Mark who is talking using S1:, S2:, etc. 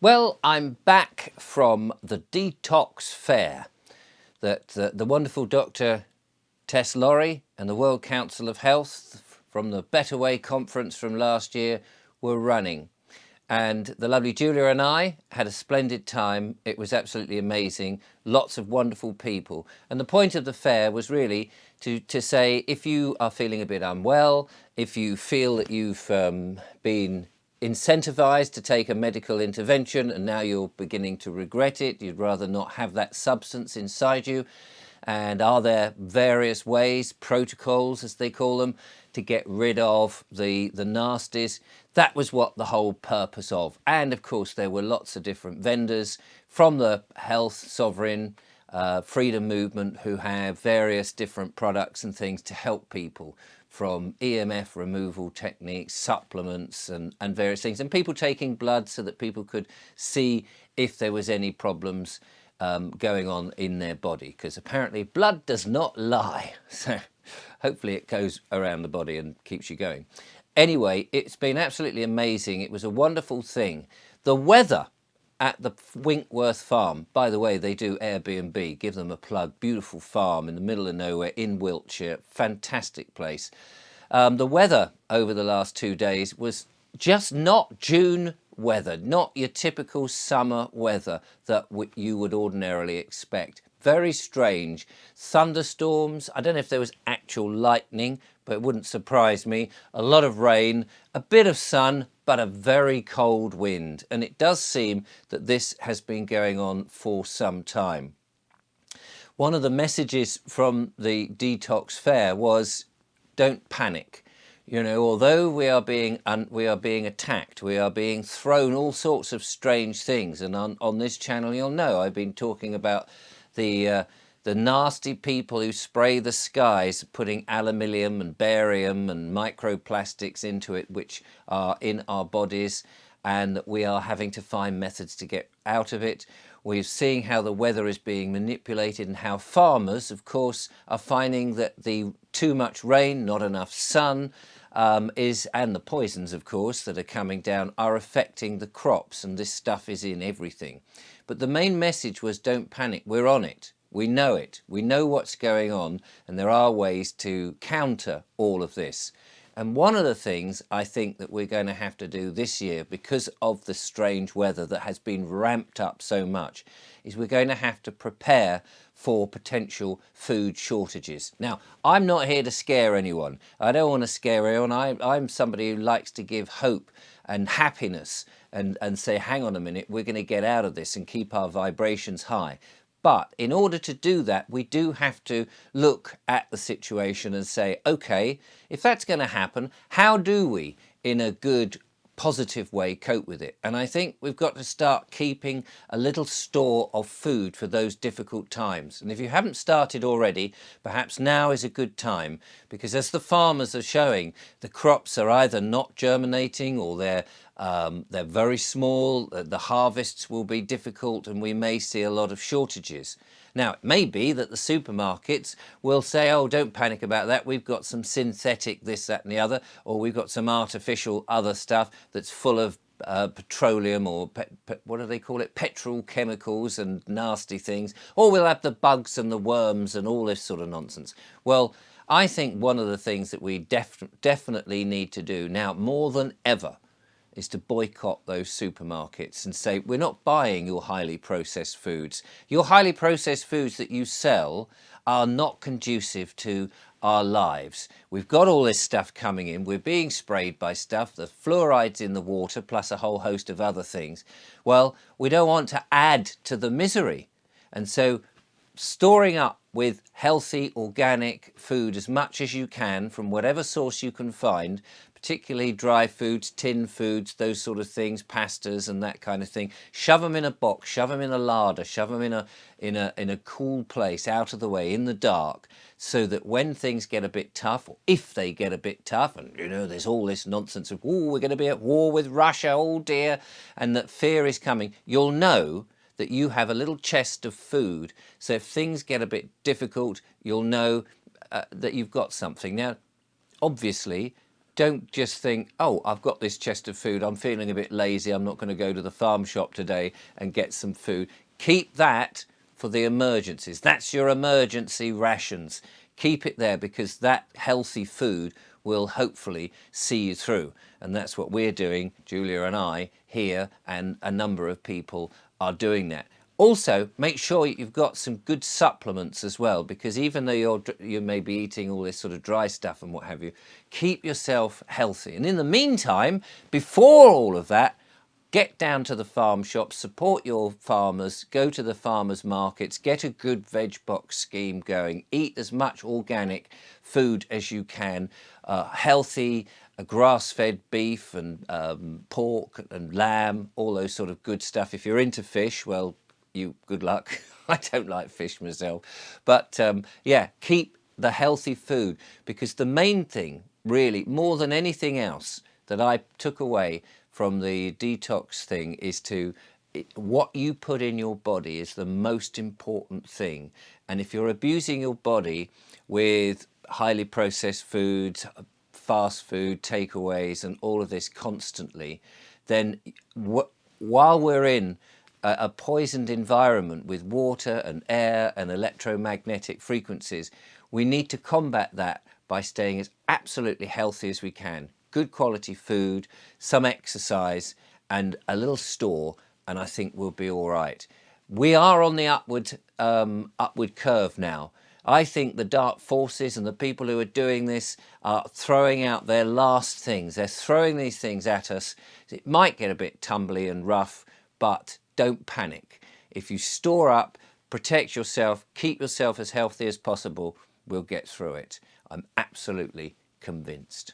S1: Well, I'm back from the detox fair that the wonderful Dr. Tess Laurie and the World Council of Health from the Better Way conference from last year were running. And the lovely Julia and I had a splendid time. It was absolutely amazing. Lots of wonderful people. And the point of the fair was really to say, if you are feeling a bit unwell, if you feel that you've been incentivized to take a medical intervention and now you're beginning to regret it, you'd rather not have that substance inside you, and are there various ways, protocols as they call them, to get rid of the nasties? That was what the whole purpose of. And of course there were lots of different vendors from the health sovereign freedom movement who have various different products and things to help people, from EMF removal techniques, supplements and various things, and people taking blood so that people could see if there was any problems going on in their body, because apparently blood does not lie. So hopefully it goes around the body and keeps you going. Anyway, it's been absolutely amazing. It was a wonderful thing. The weather at the Winkworth farm, by the way, they do Airbnb, give them a plug, beautiful farm in the middle of nowhere in Wiltshire, fantastic place. The weather over the last 2 days was just not June weather, not your typical summer weather that you would ordinarily expect. Very strange. Thunderstorms, I don't know if there was actual lightning, but it wouldn't surprise me. A lot of rain, a bit of sun, but a very cold wind. And it does seem that this has been going on for some time. One of the messages from the detox fair was, don't panic. You know, although we are being attacked, we are being thrown all sorts of strange things. And on this channel, you'll know I've been talking about the nasty people who spray the skies, putting aluminium and barium and microplastics into it, which are in our bodies, and that we are having to find methods to get out of it. We're seeing how the weather is being manipulated and how farmers, of course, are finding that the too much rain, not enough sun, and the poisons, of course, that are coming down are affecting the crops, and this stuff is in everything. But the main message was, don't panic, we're on it. We know it. We know what's going on, and there are ways to counter all of this. And one of the things I think that we're going to have to do this year, because of the strange weather that has been ramped up so much, is we're going to have to prepare for potential food shortages. Now, I'm not here to scare anyone. I don't want to scare anyone. I'm somebody who likes to give hope and happiness and say, hang on a minute, we're going to get out of this and keep our vibrations high. But in order to do that, we do have to look at the situation and say, okay, if that's going to happen, how do we, in a good, positive way, cope with it? And I think we've got to start keeping a little store of food for those difficult times. And if you haven't started already, perhaps now is a good time, because as the farmers are showing, the crops are either not germinating or they're very small, the harvests will be difficult, and we may see a lot of shortages. Now, it may be that the supermarkets will say, oh, don't panic about that, we've got some synthetic this, that and the other, or we've got some artificial other stuff that's full of petroleum, or what do they call it, petrochemicals and nasty things, or we'll have the bugs and the worms and all this sort of nonsense. Well, I think one of the things that we definitely need to do now more than ever is to boycott those supermarkets and say, we're not buying your highly processed foods. Your highly processed foods that you sell are not conducive to our lives. We've got all this stuff coming in, we're being sprayed by stuff, the fluoride's in the water, plus a whole host of other things. Well, we don't want to add to the misery. And so storing up with healthy, organic food as much as you can from whatever source you can find, particularly dry foods, tin foods, those sort of things, pastas and that kind of thing. Shove them in a box, shove them in a larder, shove them in a cool place, out of the way, in the dark, so that when things get a bit tough, or if they get a bit tough, and you know, there's all this nonsense of, oh, we're going to be at war with Russia, oh dear, and that fear is coming, you'll know that you have a little chest of food. So if things get a bit difficult, you'll know that you've got something. Now, obviously, Don't just think, oh, I've got this chest of food, I'm feeling a bit lazy, I'm not going to go to the farm shop today and get some food. Keep that for the emergencies. That's your emergency rations. Keep it there, because that healthy food will hopefully see you through. And that's what we're doing, Julia and I here, and a number of people are doing that. Also, make sure you've got some good supplements as well, because even though you may be eating all this sort of dry stuff and what have you, keep yourself healthy. And in the meantime, before all of that, get down to the farm shop, support your farmers, go to the farmers markets, get a good veg box scheme going, eat as much organic food as you can, healthy, grass-fed beef and pork and lamb, all those sort of good stuff. If you're into fish, well, good luck. I don't like fish myself, but yeah, keep the healthy food, because the main thing, really, more than anything else that I took away from the detox thing, is what you put in your body is the most important thing. And if you're abusing your body with highly processed foods, fast food, takeaways, and all of this constantly, then while we're in a poisoned environment with water and air and electromagnetic frequencies, we need to combat that by staying as absolutely healthy as we can. Good quality food, some exercise, and a little store, and I think we'll be all right. We are on the upward curve now. I think the dark forces and the people who are doing this are throwing out their last things. They're throwing these things at us. It might get a bit tumbly and rough, but don't panic. If you store up, protect yourself, keep yourself as healthy as possible, we'll get through it. I'm absolutely convinced.